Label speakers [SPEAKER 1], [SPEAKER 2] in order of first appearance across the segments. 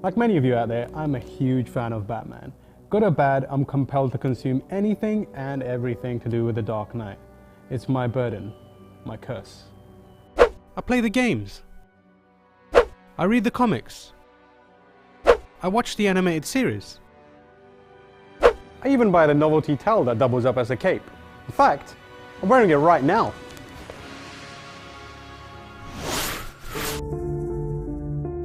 [SPEAKER 1] Like many of you out there, I'm a huge fan of Batman. Good or bad, I'm compelled to consume anything and everything to do with the Dark Knight. It's my burden, my curse. I play the games. I read the comics. I watch the animated series. I even buy the novelty towel that doubles up as a cape. In fact, I'm wearing it right now.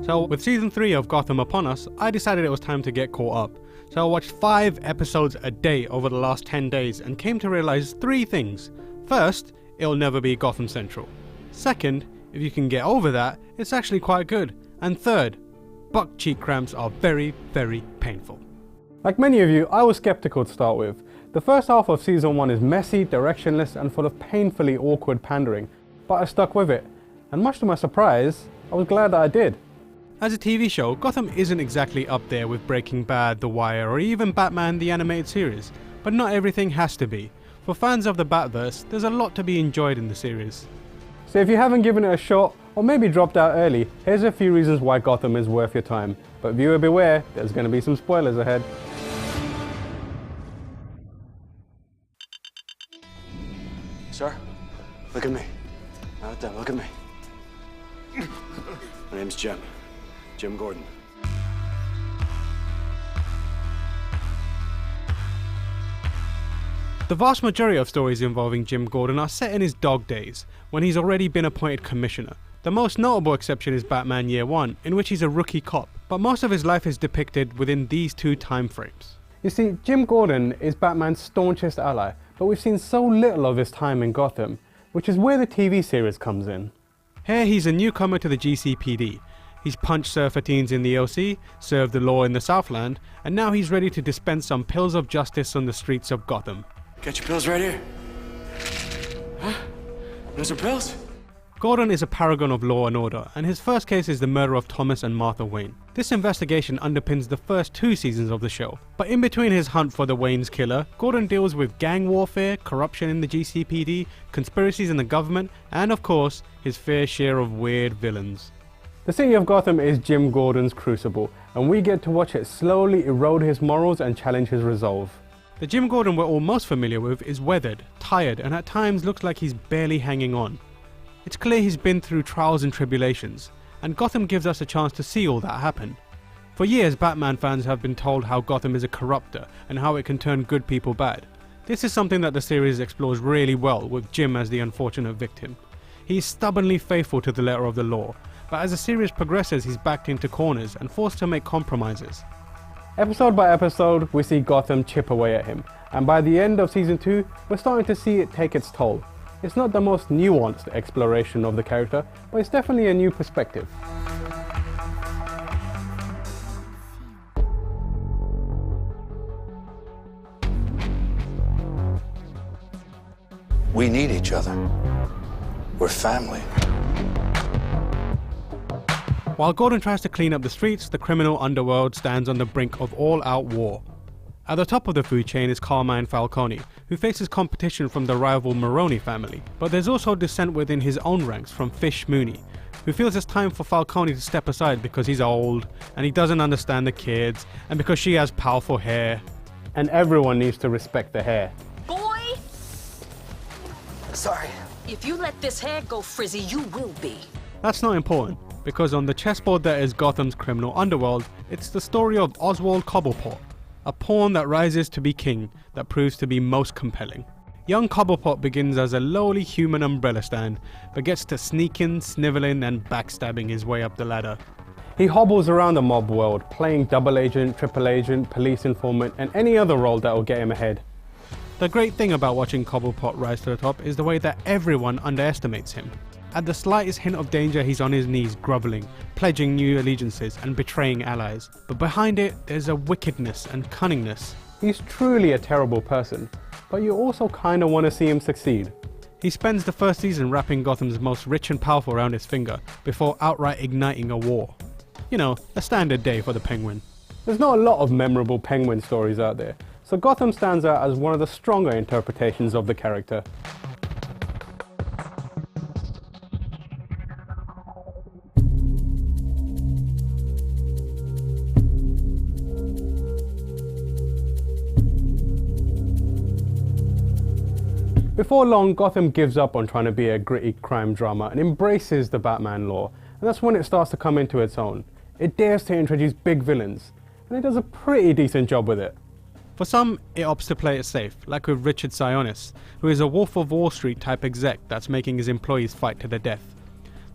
[SPEAKER 1] So with season 3 of Gotham upon us, I decided it was time to get caught up. So I watched 5 episodes a day over the last 10 days and came to realize 3 things. First, it'll never be Gotham Central. Second, if you can get over that, it's actually quite good. And third, buck cheek cramps are very, very painful. Like many of you, I was skeptical to start with. The first half of season 1 is messy, directionless and full of painfully awkward pandering, but I stuck with it. And much to my surprise, I was glad that I did. As a TV show, Gotham isn't exactly up there with Breaking Bad, The Wire, or even Batman the Animated Series, but not everything has to be. For fans of the Batverse, there's a lot to be enjoyed in the series. So if you haven't given it a shot, or maybe dropped out early, here's a few reasons why Gotham is worth your time. But viewer beware, there's going to be some spoilers ahead.
[SPEAKER 2] Sir, look at me. Not at them, look at me. My name's Jim Gordon.
[SPEAKER 1] The vast majority of stories involving Jim Gordon are set in his dog days, when he's already been appointed commissioner. The most notable exception is Batman Year One, in which he's a rookie cop, but most of his life is depicted within these 2 time frames. You see, Jim Gordon is Batman's staunchest ally, but we've seen so little of his time in Gotham, which is where the TV series comes in. Here he's a newcomer to the GCPD. He's punched surfer teens in the OC, served the law in the Southland, and now he's ready to dispense some pills of justice on the streets of Gotham.
[SPEAKER 2] Got your pills right here. Huh? Those are pills?
[SPEAKER 1] Gordon is a paragon of law and order, and his first case is the murder of Thomas and Martha Wayne. This investigation underpins the first 2 seasons of the show, but in between his hunt for the Wayne's killer, Gordon deals with gang warfare, corruption in the GCPD, conspiracies in the government, and of course, his fair share of weird villains. The city of Gotham is Jim Gordon's crucible, and we get to watch it slowly erode his morals and challenge his resolve. The Jim Gordon we're all most familiar with is weathered, tired, and at times looks like he's barely hanging on. It's clear he's been through trials and tribulations, and Gotham gives us a chance to see all that happen. For years, Batman fans have been told how Gotham is a corrupter and how it can turn good people bad. This is something that the series explores really well, with Jim as the unfortunate victim. He's stubbornly faithful to the letter of the law, but as the series progresses, he's backed into corners and forced to make compromises. Episode by episode, we see Gotham chip away at him, and by the end of season 2, we're starting to see it take its toll. It's not the most nuanced exploration of the character, but it's definitely a new perspective.
[SPEAKER 2] We need each other. We're family.
[SPEAKER 1] While Gordon tries to clean up the streets, the criminal underworld stands on the brink of all-out war. At the top of the food chain is Carmine Falcone, who faces competition from the rival Maroni family, but there's also dissent within his own ranks from Fish Mooney, who feels it's time for Falcone to step aside because he's old, and he doesn't understand the kids, and because she has powerful hair. And everyone needs to respect the hair.
[SPEAKER 3] Boy!
[SPEAKER 2] Sorry.
[SPEAKER 3] If you let this hair go frizzy, you will be.
[SPEAKER 1] That's not important, because on the chessboard that is Gotham's criminal underworld, it's the story of Oswald Cobblepot, a pawn that rises to be king that proves to be most compelling. Young Cobblepot begins as a lowly human umbrella stand, but gets to sneaking, sniveling and backstabbing his way up the ladder. He hobbles around the mob world, playing double agent, triple agent, police informant and any other role that will get him ahead. The great thing about watching Cobblepot rise to the top is the way that everyone underestimates him. At the slightest hint of danger, he's on his knees groveling, pledging new allegiances and betraying allies. But behind it, there's a wickedness and cunningness. He's truly a terrible person, but you also kinda want to see him succeed. He spends the first season wrapping Gotham's most rich and powerful around his finger, before outright igniting a war. You know, a standard day for the Penguin. There's not a lot of memorable Penguin stories out there, so Gotham stands out as one of the stronger interpretations of the character. Before long, Gotham gives up on trying to be a gritty crime drama and embraces the Batman lore, and that's when it starts to come into its own. It dares to introduce big villains, and it does a pretty decent job with it. For some, it opts to play it safe, like with Richard Sionis, who is a Wolf of Wall Street type exec that's making his employees fight to the death.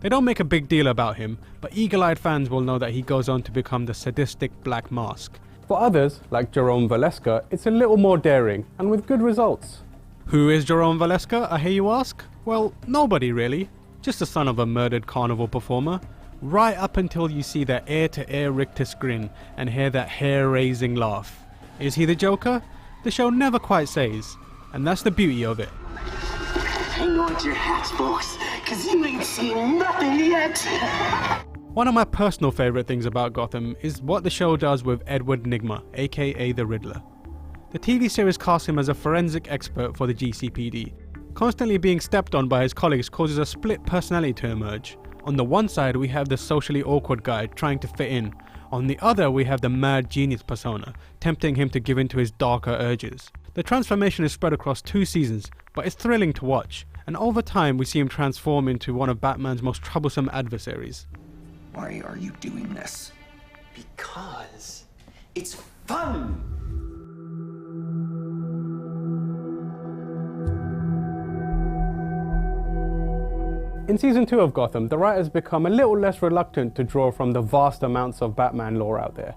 [SPEAKER 1] They don't make a big deal about him, but eagle-eyed fans will know that he goes on to become the sadistic Black Mask. For others, like Jerome Valeska, it's a little more daring, and with good results. Who is Jerome Valeska, I hear you ask? Well, nobody really. Just the son of a murdered carnival performer. Right up until you see that ear-to-ear rictus grin and hear that hair-raising laugh. Is he the Joker? The show never quite says, and that's the beauty of it.
[SPEAKER 4] Hang on to your hats, folks, cause you ain't seen nothing yet.
[SPEAKER 1] One of my personal favourite things about Gotham is what the show does with Edward Nygma, aka the Riddler. The TV series casts him as a forensic expert for the GCPD. Constantly being stepped on by his colleagues causes a split personality to emerge. On the one side we have the socially awkward guy trying to fit in. On the other we have the mad genius persona, tempting him to give in to his darker urges. The transformation is spread across 2 seasons, but it's thrilling to watch, and over time we see him transform into one of Batman's most troublesome adversaries.
[SPEAKER 4] Why are you doing this? Because it's fun!
[SPEAKER 1] In Season 2 of Gotham, the writers become a little less reluctant to draw from the vast amounts of Batman lore out there.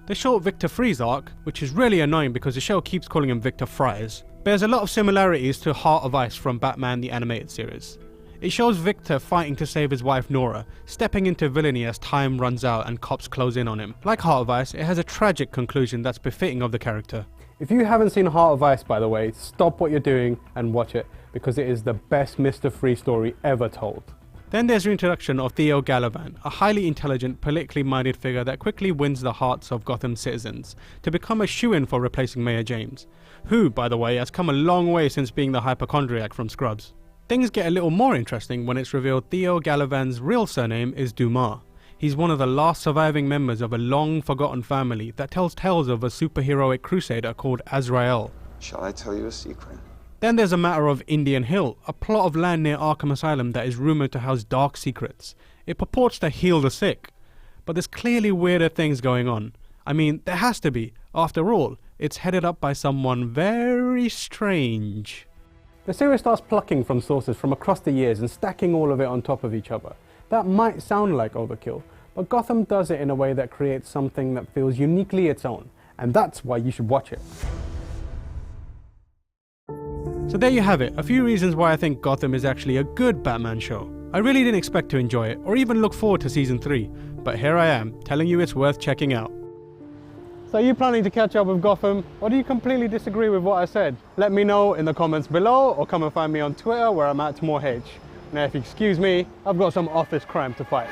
[SPEAKER 1] The short Victor Freeze arc, which is really annoying because the show keeps calling him Victor Fries, bears a lot of similarities to Heart of Ice from Batman the Animated Series. It shows Victor fighting to save his wife Nora, stepping into villainy as time runs out and cops close in on him. Like Heart of Ice, it has a tragic conclusion that's befitting of the character. If you haven't seen Heart of Ice, by the way, stop what you're doing and watch it, because it is the best Mr. Freeze story ever told. Then there's the introduction of Theo Galavan, a highly intelligent, politically minded figure that quickly wins the hearts of Gotham citizens, to become a shoo-in for replacing Mayor James, who, by the way, has come a long way since being the hypochondriac from Scrubs. Things get a little more interesting when it's revealed Theo Galavan's real surname is Dumas. He's one of the last surviving members of a long-forgotten family that tells tales of a superheroic crusader called Azrael.
[SPEAKER 5] Shall I tell you a secret?
[SPEAKER 1] Then there's a matter of Indian Hill, a plot of land near Arkham Asylum that is rumoured to house dark secrets. It purports to heal the sick, but there's clearly weirder things going on. I mean, there has to be. After all, it's headed up by someone very strange. The series starts plucking from sources from across the years and stacking all of it on top of each other. That might sound like overkill, but Gotham does it in a way that creates something that feels uniquely its own, and that's why you should watch it. So there you have it, a few reasons why I think Gotham is actually a good Batman show. I really didn't expect to enjoy it, or even look forward to Season 3, but here I am, telling you it's worth checking out. So are you planning to catch up with Gotham, or do you completely disagree with what I said? Let me know in the comments below, or come and find me on Twitter where I'm at Tamoor H. Now if you excuse me, I've got some office crime to fight.